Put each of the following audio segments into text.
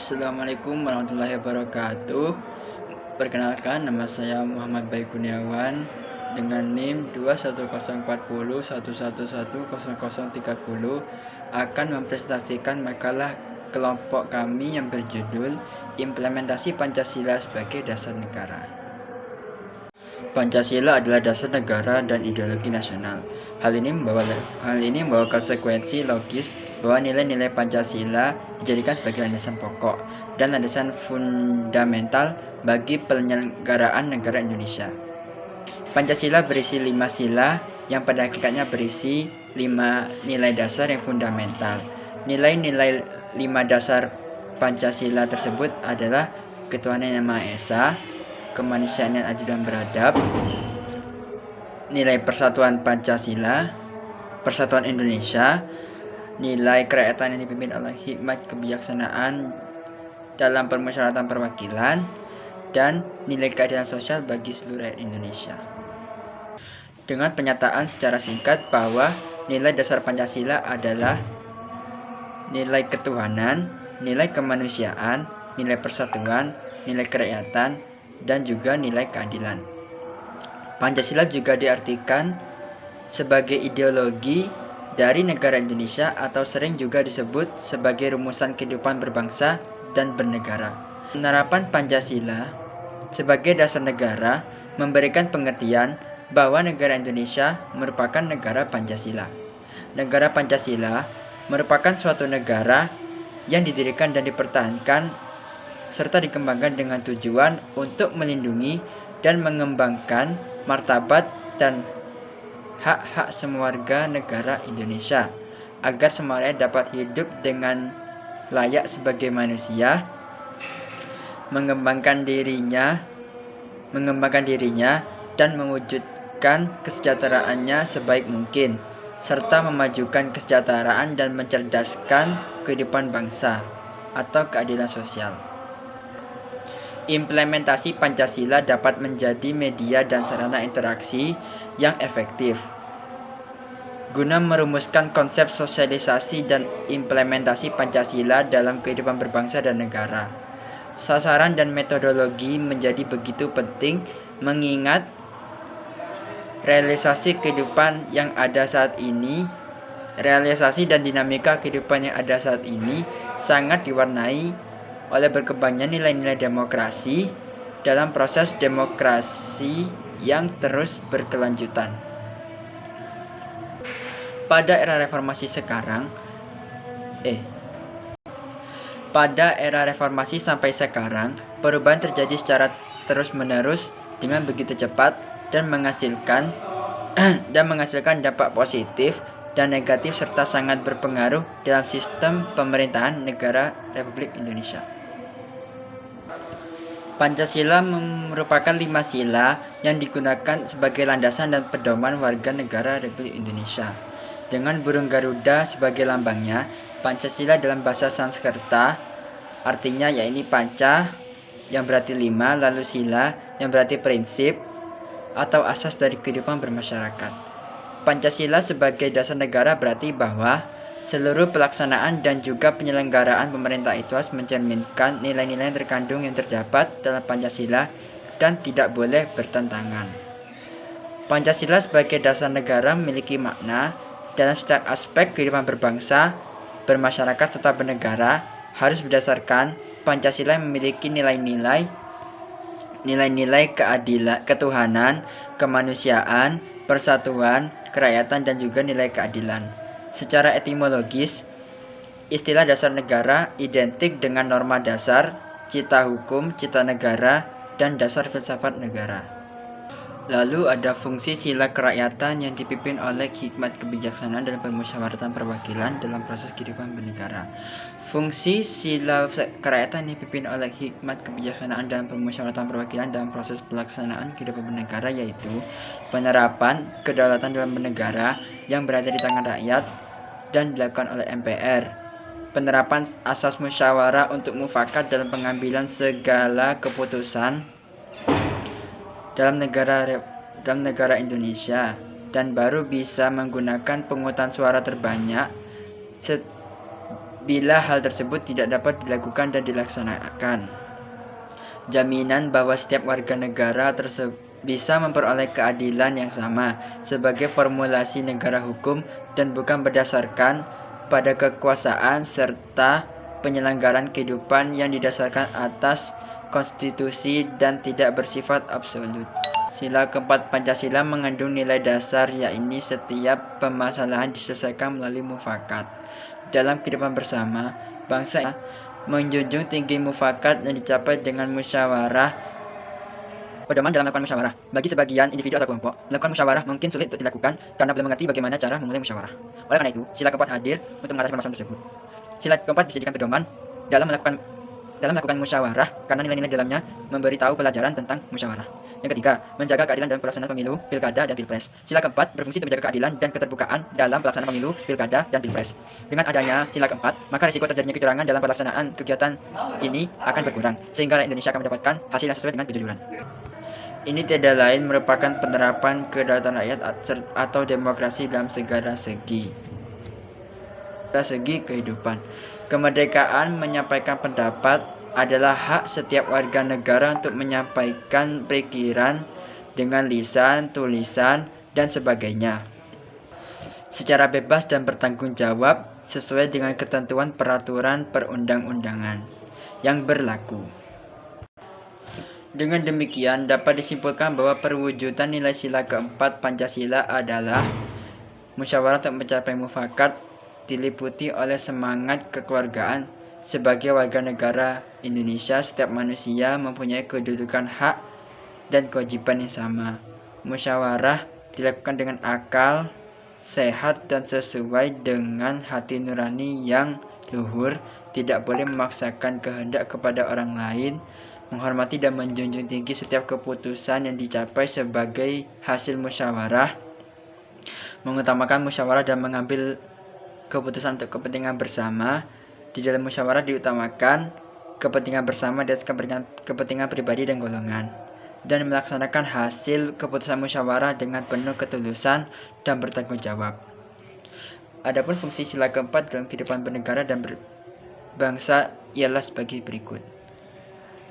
Assalamualaikum warahmatullahi wabarakatuh. Perkenalkan, nama saya Muhammad Baik Kurniawan dengan NIM 2104011101030 akan mempresentasikan makalah kelompok kami yang berjudul Implementasi Pancasila sebagai Dasar Negara. Pancasila adalah dasar negara dan ideologi nasional. Hal ini membawa konsekuensi logis bahwa nilai-nilai Pancasila dijadikan sebagai landasan pokok dan landasan fundamental bagi penyelenggaraan negara Indonesia. Pancasila berisi 5 sila yang pada hakikatnya berisi 5 nilai dasar yang fundamental. Nilai-nilai 5 dasar Pancasila tersebut adalah ketuhanan yang Maha Esa, kemanusiaan yang adil dan beradab, nilai persatuan Pancasila, persatuan Indonesia, nilai kerakyatan yang dipimpin oleh hikmat kebijaksanaan dalam permusyawaratan perwakilan, dan nilai keadilan sosial bagi seluruh rakyat Indonesia. Dengan pernyataan secara singkat bahwa nilai dasar Pancasila adalah nilai ketuhanan, nilai kemanusiaan, nilai persatuan, nilai kerakyatan, dan juga nilai keadilan. Pancasila juga diartikan sebagai ideologi dari negara Indonesia atau sering juga disebut sebagai rumusan kehidupan berbangsa dan bernegara. Penerapan Pancasila sebagai dasar negara memberikan pengertian bahwa negara Indonesia merupakan negara Pancasila. Negara Pancasila merupakan suatu negara yang didirikan dan dipertahankan serta dikembangkan dengan tujuan untuk melindungi dan mengembangkan martabat dan hak-hak semua warga negara Indonesia agar semua rakyat dapat hidup dengan layak sebagai manusia, mengembangkan dirinya dan mewujudkan kesejahteraannya sebaik mungkin serta memajukan kesejahteraan dan mencerdaskan kehidupan bangsa atau keadilan sosial. Implementasi Pancasila dapat menjadi media dan sarana interaksi yang efektif guna merumuskan konsep sosialisasi dan implementasi Pancasila dalam kehidupan berbangsa dan negara. Sasaran dan metodologi menjadi begitu penting mengingat realisasi dan dinamika kehidupan yang ada saat ini sangat diwarnai oleh berkembangnya nilai-nilai demokrasi dalam proses demokrasi yang terus berkelanjutan. Pada era reformasi sampai sekarang, perubahan terjadi secara terus-menerus dengan begitu cepat dan menghasilkan dampak positif dan negatif serta sangat berpengaruh dalam sistem pemerintahan negara Republik Indonesia. Pancasila merupakan 5 sila yang digunakan sebagai landasan dan pedoman warga negara Republik Indonesia. Dengan burung Garuda sebagai lambangnya, Pancasila dalam bahasa Sanskerta artinya yaitu panca yang berarti 5, lalu sila yang berarti prinsip atau asas dari kehidupan bermasyarakat. Pancasila sebagai dasar negara berarti bahwa seluruh pelaksanaan dan juga penyelenggaraan pemerintah itu harus mencerminkan nilai-nilai yang terkandung yang terdapat dalam Pancasila dan tidak boleh bertentangan. Pancasila sebagai dasar negara memiliki makna dalam setiap aspek kehidupan berbangsa, bermasyarakat serta bernegara harus berdasarkan Pancasila yang memiliki nilai-nilai keadilan, ketuhanan, kemanusiaan, persatuan, kerakyatan dan juga nilai keadilan. Secara etimologis, istilah dasar negara identik dengan norma dasar, cita hukum, cita negara, dan dasar filsafat negara. Lalu ada fungsi sila kerakyatan yang dipimpin oleh hikmat kebijaksanaan dalam permusyawaratan perwakilan dalam proses kehidupan bernegara. Fungsi sila kerakyatan yang dipimpin oleh hikmat kebijaksanaan dalam permusyawaratan perwakilan dalam proses pelaksanaan kehidupan bernegara yaitu penerapan kedaulatan dalam bernegara yang berada di tangan rakyat dan dilakukan oleh MPR. Penerapan asas musyawarah untuk mufakat dalam pengambilan segala keputusan dalam negara Indonesia dan baru bisa menggunakan pemungutan suara terbanyak bila hal tersebut tidak dapat dilakukan dan dilaksanakan. Jaminan bahwa setiap warga negara bisa memperoleh keadilan yang sama sebagai formulasi negara hukum dan bukan berdasarkan pada kekuasaan serta penyelenggaraan kehidupan yang didasarkan atas konstitusi dan tidak bersifat absolut. Sila keempat Pancasila mengandung nilai dasar, yakni setiap permasalahan diselesaikan melalui mufakat. Dalam kehidupan bersama, bangsa menjunjung tinggi mufakat yang dicapai dengan musyawarah. Pedoman dalam melakukan musyawarah. Bagi sebagian individu atau kelompok, melakukan musyawarah mungkin sulit untuk dilakukan karena belum mengerti bagaimana cara memulai musyawarah. Oleh karena itu, sila keempat hadir untuk mengatasi permasalahan tersebut. Sila keempat bisa dijadikan pedoman dalam melakukan musyawarah karena nilai-nilai dalamnya memberi tahu pelajaran tentang musyawarah. Yang ketiga, menjaga keadilan dalam pelaksanaan pemilu, pilkada, dan pilpres. Sila keempat berfungsi untuk menjaga keadilan dan keterbukaan dalam pelaksanaan pemilu, pilkada, dan pilpres. Dengan adanya sila keempat, maka risiko terjadinya kecurangan dalam pelaksanaan kegiatan ini akan berkurang, sehingga rakyat Indonesia akan mendapatkan hasil yang sesuai dengan kejujuran. Ini tidak lain merupakan penerapan kedaulatan rakyat atau demokrasi dalam segala segi kehidupan. Kemerdekaan menyampaikan pendapat adalah hak setiap warga negara untuk menyampaikan pikiran dengan lisan, tulisan, dan sebagainya secara bebas dan bertanggung jawab sesuai dengan ketentuan peraturan perundang-undangan yang berlaku. Dengan demikian dapat disimpulkan bahwa perwujudan nilai sila keempat Pancasila adalah musyawarah untuk mencapai mufakat diliputi oleh semangat kekeluargaan. Sebagai warga negara Indonesia, setiap manusia mempunyai kedudukan hak dan kewajiban yang sama. Musyawarah dilakukan dengan akal sehat dan sesuai dengan hati nurani yang luhur, tidak boleh memaksakan kehendak kepada orang lain, menghormati dan menjunjung tinggi setiap keputusan yang dicapai sebagai hasil musyawarah, mengutamakan musyawarah dan mengambil keputusan untuk kepentingan bersama. Di dalam musyawarah diutamakan kepentingan bersama dan kepentingan pribadi dan golongan, dan melaksanakan hasil keputusan musyawarah dengan penuh ketulusan dan bertanggung jawab. Adapun fungsi sila keempat dalam kehidupan bernegara dan berbangsa ialah sebagai berikut.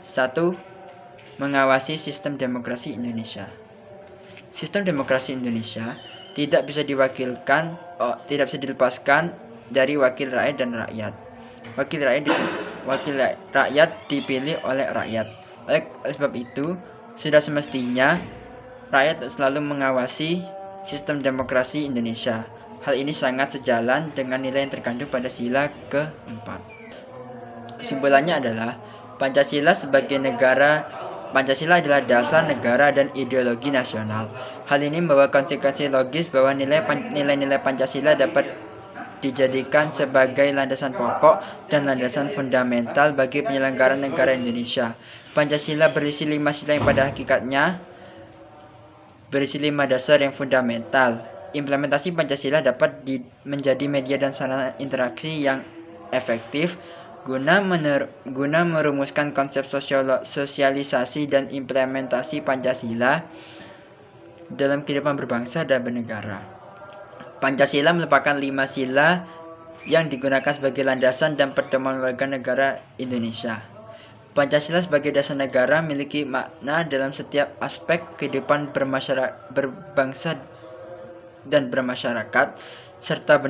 1. Mengawasi sistem demokrasi Indonesia. Sistem demokrasi Indonesia tidak bisa dilepaskan dari wakil rakyat dan rakyat. Wakil rakyat dipilih oleh rakyat. Oleh sebab itu, sudah semestinya rakyat selalu mengawasi sistem demokrasi Indonesia. Hal ini sangat sejalan dengan nilai yang terkandung pada sila keempat. Kesimpulannya adalah Pancasila adalah dasar negara dan ideologi nasional. Hal ini membawa konsekuensi logis bahwa nilai-nilai Pancasila dapat dijadikan sebagai landasan pokok dan landasan fundamental bagi penyelenggaraan negara Indonesia. Pancasila berisi 5 sila yang pada hakikatnya berisi 5 dasar yang fundamental. Implementasi Pancasila dapat menjadi media dan sarana interaksi yang efektif guna merumuskan konsep sosialisasi dan implementasi Pancasila dalam kehidupan berbangsa dan bernegara. Pancasila merupakan 5 sila yang digunakan sebagai landasan dan pedoman warga negara Indonesia. Pancasila sebagai dasar negara memiliki makna dalam setiap aspek kehidupan berbangsa dan bermasyarakat, serta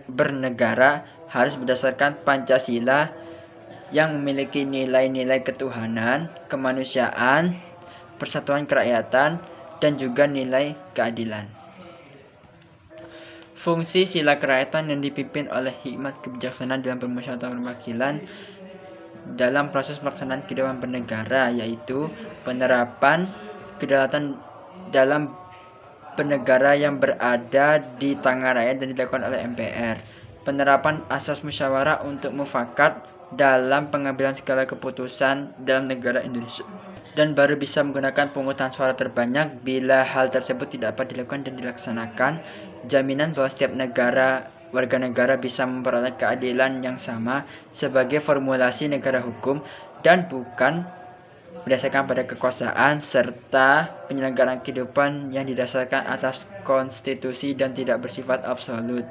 bernegara harus berdasarkan Pancasila yang memiliki nilai-nilai ketuhanan, kemanusiaan, persatuan kerakyatan, dan juga nilai keadilan. Fungsi sila kerakyatan yang dipimpin oleh hikmat kebijaksanaan dalam permusyawaratan perwakilan dalam proses pelaksanaan kehidupan bernegara, yaitu penerapan kedaulatan dalam bernegara yang berada di tangan rakyat dan dilakukan oleh MPR. Penerapan asas musyawarah untuk mufakat dalam pengambilan segala keputusan dalam negara Indonesia, dan baru bisa menggunakan pemungutan suara terbanyak bila hal tersebut tidak dapat dilakukan dan dilaksanakan. Jaminan bahwa setiap warga negara bisa memperoleh keadilan yang sama sebagai formulasi negara hukum dan bukan berdasarkan pada kekuasaan, serta penyelenggaraan kehidupan yang didasarkan atas konstitusi dan tidak bersifat absolut.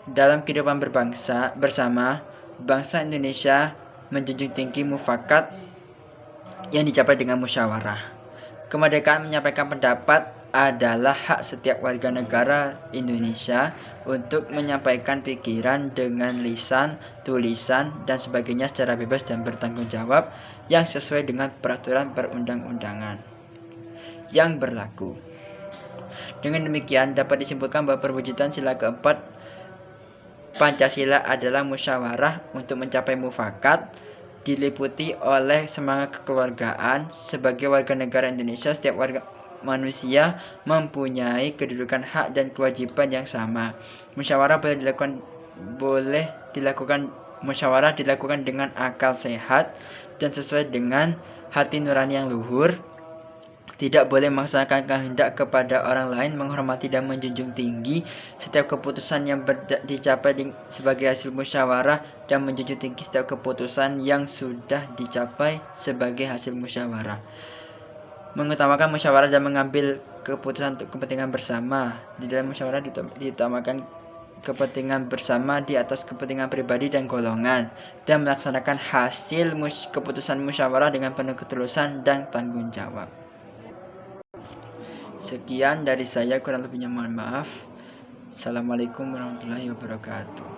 Dalam kehidupan berbangsa bersama, bangsa Indonesia menjunjung tinggi mufakat yang dicapai dengan musyawarah. Kemerdekaan menyampaikan pendapat adalah hak setiap warga negara Indonesia untuk menyampaikan pikiran dengan lisan, tulisan, dan sebagainya secara bebas dan bertanggung jawab yang sesuai dengan peraturan perundang-undangan yang berlaku. Dengan demikian, dapat disimpulkan bahwa perwujudan sila keempat Pancasila adalah musyawarah untuk mencapai mufakat, diliputi oleh semangat kekeluargaan. Sebagai warga negara Indonesia, setiap warga manusia mempunyai kedudukan hak dan kewajiban yang sama. Musyawarah musyawarah dilakukan dengan akal sehat dan sesuai dengan hati nurani yang luhur. Tidak boleh memaksakan kehendak kepada orang lain, menghormati dan menjunjung tinggi setiap keputusan yang dicapai sebagai hasil musyawarah, dan menjunjung tinggi setiap keputusan yang sudah dicapai sebagai hasil musyawarah. Mengutamakan musyawarah dan mengambil keputusan untuk kepentingan bersama. Di dalam musyawarah diutamakan kepentingan bersama di atas kepentingan pribadi dan golongan, dan melaksanakan hasil keputusan musyawarah dengan penuh ketulusan dan tanggung jawab. Sekian dari saya, kurang lebihnya mohon maaf. Assalamualaikum warahmatullahi wabarakatuh.